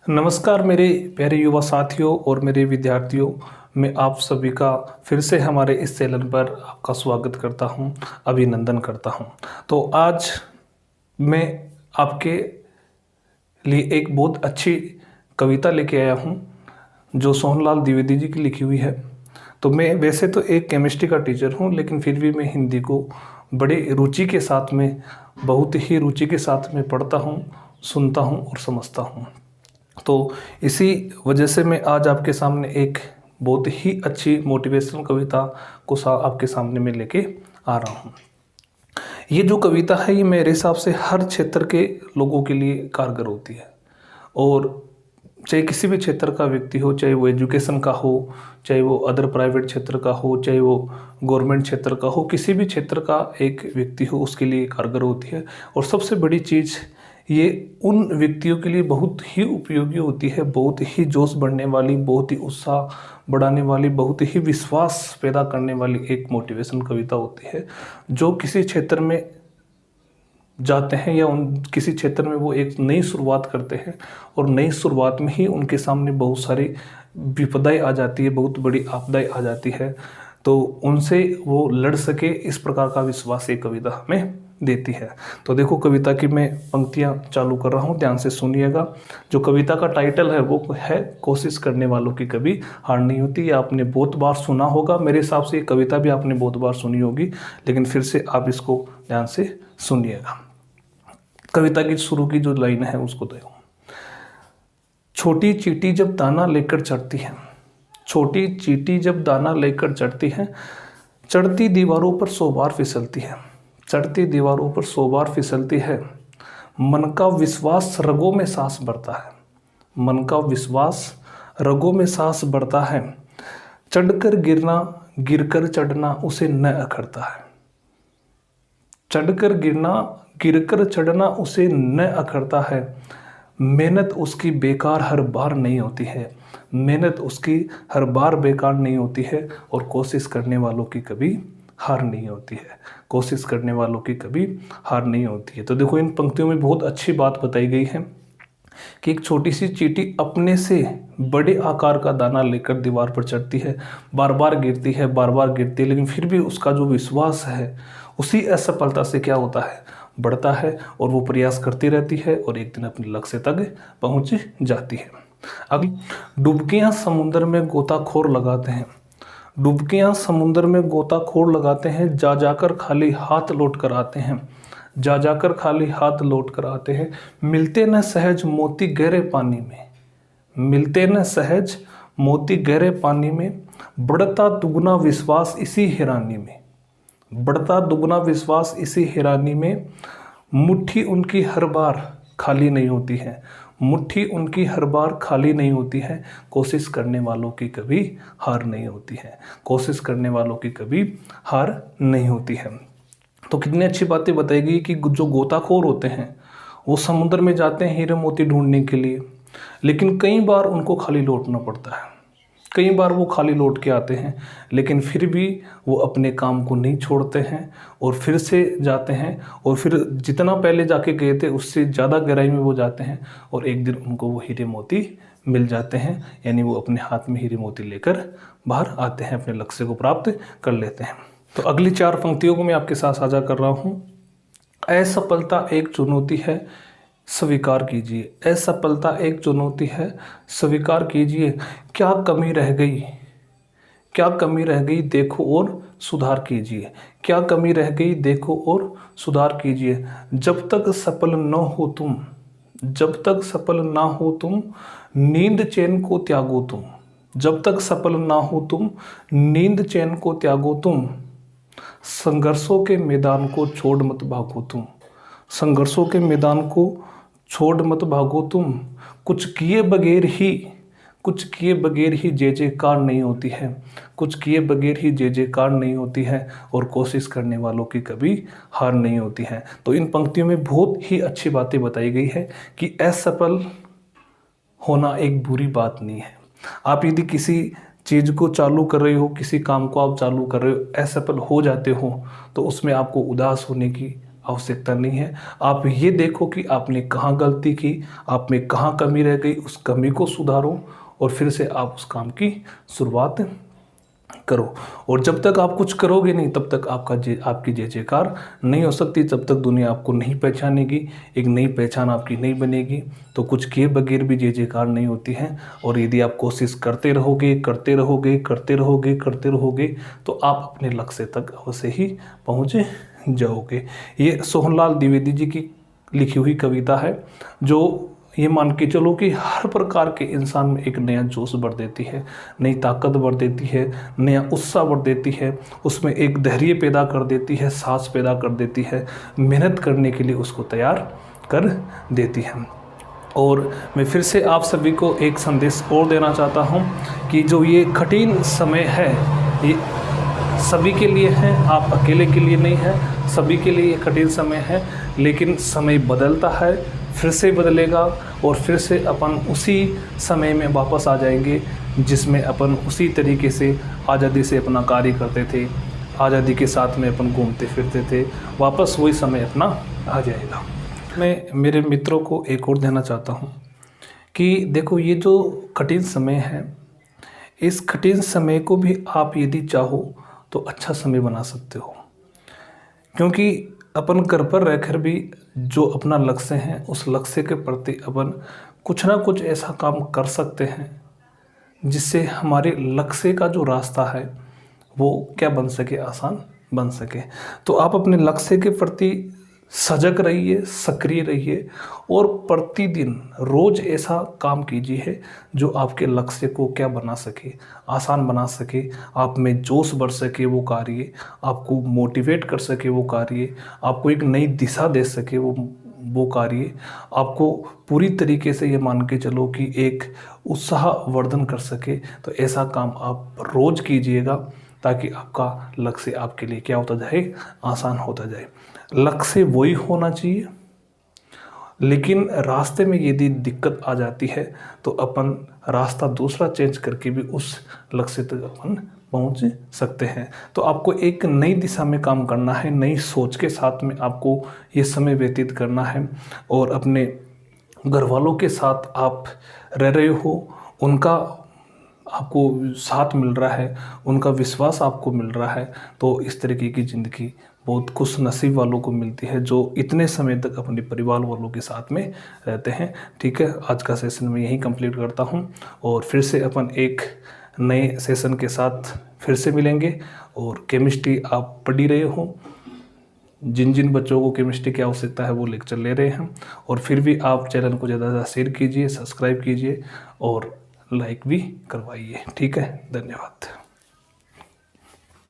नमस्कार मेरे प्यारे युवा साथियों और मेरे विद्यार्थियों। मैं आप सभी का फिर से हमारे इस चैनल पर आपका स्वागत करता हूं, अभिनंदन करता हूं। तो आज मैं आपके लिए एक बहुत अच्छी कविता लेके आया हूं जो सोहनलाल द्विवेदी जी की लिखी हुई है। तो मैं वैसे तो एक केमिस्ट्री का टीचर हूं, लेकिन फिर भी मैं हिंदी को बड़े रुचि के साथ में, बहुत ही रुचि के साथ में पढ़ता हूं, सुनता हूं और समझता हूं। तो इसी वजह से मैं आज आपके सामने एक बहुत ही अच्छी मोटिवेशनल कविता को आपके सामने में लेके आ रहा हूँ। ये जो कविता है ये मेरे हिसाब से हर क्षेत्र के लोगों के लिए कारगर होती है। और चाहे किसी भी क्षेत्र का व्यक्ति हो, चाहे वो एजुकेशन का हो, चाहे वो अदर प्राइवेट क्षेत्र का हो, चाहे वो गवर्नमेंट क्षेत्र का हो, किसी भी क्षेत्र का एक व्यक्ति हो उसके लिए कारगर होती है। और सबसे बड़ी चीज़ ये उन व्यक्तियों के लिए बहुत ही उपयोगी होती है, बहुत ही जोश बढ़ने वाली, बहुत ही उत्साह बढ़ाने वाली, बहुत ही विश्वास पैदा करने वाली एक मोटिवेशन कविता होती है। जो किसी क्षेत्र में जाते हैं या उन किसी क्षेत्र में वो एक नई शुरुआत करते हैं और नई शुरुआत में ही उनके सामने बहुत सारी विपदाएं आ जाती है, बहुत बड़ी आपदाएं आ जाती है, तो उनसे वो लड़ सके, इस प्रकार का विश्वास ये कविता हमें देती है। तो देखो कविता की मैं पंक्तियां चालू कर रहा हूँ, ध्यान से सुनिएगा। जो कविता का टाइटल है वो है कोशिश करने वालों की कभी हार नहीं होती। ये आपने बहुत बार सुना होगा, मेरे हिसाब से ये कविता भी आपने बहुत बार सुनी होगी, लेकिन फिर से आप इसको ध्यान से सुनिएगा। कविता की शुरू की जो लाइन है उसको देखो। छोटी चींटी जब दाना लेकर चढ़ती है, छोटी चींटी जब दाना लेकर चढ़ती है, चढ़ती दीवारों पर 100 बार फिसलती है, चढ़ती दीवारों पर 100 बार फिसलती है। मन का विश्वास रगों में सांस भरता है, मन का विश्वास रगों में सांस भरता है। चढ़कर गिरना गिरकर चढ़ना उसे न अखरता है, चढ़कर गिरना गिरकर चढ़ना उसे न अखरता है। मेहनत उसकी बेकार हर बार नहीं होती है, मेहनत उसकी हर बार बेकार नहीं होती है। और कोशिश करने वालों की कभी हार नहीं होती है, कोशिश करने वालों की कभी हार नहीं होती है। तो देखो इन पंक्तियों में बहुत अच्छी बात बताई गई है कि एक छोटी सी चींटी अपने से बड़े आकार का दाना लेकर दीवार पर चढ़ती है, बार बार गिरती है, बार बार गिरती है, लेकिन फिर भी उसका जो विश्वास है उसी असफलता से क्या होता है, बढ़ता है, और वो प्रयास करती रहती है और एक दिन अपने लक्ष्य तक पहुंच जाती है। अगली, डुबकियां समुद्र में गोताखोर लगाते हैं, डुबकियां समुद्र में गोताखोर लगाते हैं, जा जाकर खाली हाथ लौट कर आते हैं, जा जाकर खाली हाथ लौट कर आते हैं। मिलते न सहज मोती गहरे पानी में, मिलते न सहज मोती गहरे पानी में, बढ़ता दुगना विश्वास इसी हैरानी में, बढ़ता दुगना विश्वास इसी हैरानी में। मुट्ठी उनकी हर बार खाली नहीं होती है, मुट्ठी उनकी हर बार खाली नहीं होती है। कोशिश करने वालों की कभी हार नहीं होती है, कोशिश करने वालों की कभी हार नहीं होती है। तो कितनी अच्छी बातें बताई गई कि जो गोताखोर होते हैं वो समुद्र में जाते हैं हीरे मोती ढूंढने के लिए, लेकिन कई बार उनको खाली लौटना पड़ता है, कई बार वो खाली लौट के आते हैं, लेकिन फिर भी वो अपने काम को नहीं छोड़ते हैं और फिर से जाते हैं, और फिर जितना पहले जाके गए थे उससे ज़्यादा गहराई में वो जाते हैं, और एक दिन उनको वो हीरे मोती मिल जाते हैं, यानी वो अपने हाथ में हीरे मोती लेकर बाहर आते हैं, अपने लक्ष्य को प्राप्त कर लेते हैं। तो अगली 4 पंक्तियों को मैं आपके साथ साझा कर रहा हूँ। असफलता एक चुनौती है, स्वीकार कीजिए, असफलता एक चुनौती है, स्वीकार कीजिए। क्या कमी रह गई, क्या कमी रह गई देखो और सुधार कीजिए, क्या कमी रह गई देखो और सुधार कीजिए। जब तक सफल न हो तुम, जब तक सफल ना हो तुम, नींद चैन को त्यागो तुम, जब तक सफल ना हो तुम, नींद चैन को त्यागो तुम। संघर्षों के मैदान को छोड़ मत भागो तुम, संघर्षों के मैदान को छोड़ मत भागो तुम। कुछ किए बगैर ही, कुछ किए बगैर ही जय जयकार नहीं होती है, कुछ किए बगैर ही जय जयकार नहीं होती है। और कोशिश करने वालों की कभी हार नहीं होती है। तो इन पंक्तियों में बहुत ही अच्छी बातें बताई गई है कि असफल होना एक बुरी बात नहीं है। आप यदि किसी चीज़ को चालू कर रहे हो, किसी काम को आप चालू कर रहे हो, असफल हो जाते हो, तो उसमें आपको उदास होने की आवश्यकता नहीं है। आप ये देखो कि आपने कहाँ गलती की, आप में कहाँ कमी रह गई, उस कमी को सुधारो और फिर से आप उस काम की शुरुआत करो। और जब तक आप कुछ करोगे नहीं तब तक आपकी जय जयकार नहीं हो सकती, जब तक दुनिया आपको नहीं पहचानेगी, एक नई पहचान आपकी नहीं बनेगी। तो कुछ किए बगैर भी जय जयकार नहीं होती है। और यदि आप कोशिश करते रहोगे करते रहोगे करते रहोगे करते रहोगे तो आप अपने लक्ष्य तक अवश्य ही पहुँच जाओगे। ये सोहनलाल द्विवेदी जी की लिखी हुई कविता है, जो ये मान के चलो कि हर प्रकार के इंसान में एक नया जोश भर देती है, नई ताकत भर देती है, नया उत्साह भर देती है, उसमें एक धैर्य पैदा कर देती है, साहस पैदा कर देती है, मेहनत करने के लिए उसको तैयार कर देती है। और मैं फिर से आप सभी को एक संदेश और देना चाहता हूँ कि जो ये कठिन समय है ये सभी के लिए है, आप अकेले के लिए नहीं है, सभी के लिए ये कठिन समय है। लेकिन समय बदलता है, फिर से बदलेगा और फिर से अपन उसी समय में वापस आ जाएंगे जिसमें अपन उसी तरीके से आज़ादी से अपना कार्य करते थे, आज़ादी के साथ में अपन घूमते फिरते थे। वापस वही समय अपना आ जाएगा। मैं मेरे मित्रों को एक और देना चाहता हूँ कि देखो, ये जो कठिन समय है, इस कठिन समय को भी आप यदि चाहो तो अच्छा समय बना सकते हो। क्योंकि अपन घर पर रहकर भी जो अपना लक्ष्य है उस लक्ष्य के प्रति अपन कुछ ना कुछ ऐसा काम कर सकते हैं जिससे हमारे लक्ष्य का जो रास्ता है वो क्या बन सके, आसान बन सके। तो आप अपने लक्ष्य के प्रति सजग रहिए, सक्रिय रहिए और प्रतिदिन रोज ऐसा काम कीजिए जो आपके लक्ष्य को क्या बना सके, आसान बना सके, आप में जोश बढ़ सके वो कार्य, आपको मोटिवेट कर सके वो कार्य, आपको एक नई दिशा दे सके वो कार्य, आपको पूरी तरीके से ये मान के चलो कि एक उत्साहवर्धन कर सके। तो ऐसा काम आप रोज़ कीजिएगा ताकि आपका लक्ष्य आपके लिए क्या होता जाए, आसान होता जाए। लक्ष्य वही होना चाहिए, लेकिन रास्ते में यदि दिक्कत आ जाती है तो अपन रास्ता दूसरा चेंज करके भी उस लक्ष्य तक अपन पहुंच सकते हैं। तो आपको एक नई दिशा में काम करना है, नई सोच के साथ में आपको ये समय व्यतीत करना है और अपने घर वालों के साथ आप रह रहे हो, उनका आपको साथ मिल रहा है, उनका विश्वास आपको मिल रहा है। तो इस तरीके की ज़िंदगी बहुत खुश नसीब वालों को मिलती है जो इतने समय तक अपने परिवार वालों के साथ में रहते हैं। ठीक है, आज का सेशन मैं यहीं कंप्लीट करता हूं और फिर से अपन एक नए सेशन के साथ फिर से मिलेंगे। और केमिस्ट्री आप पढ़ी रहे हो, जिन जिन बच्चों को केमिस्ट्री की आवश्यकता है वो लेक्चर ले रहे हैं। और फिर भी आप चैनल को ज़्यादा से ज़्यादा शेयर कीजिए, सब्सक्राइब कीजिए और लाइक भी करवाइए। ठीक है, धन्यवाद।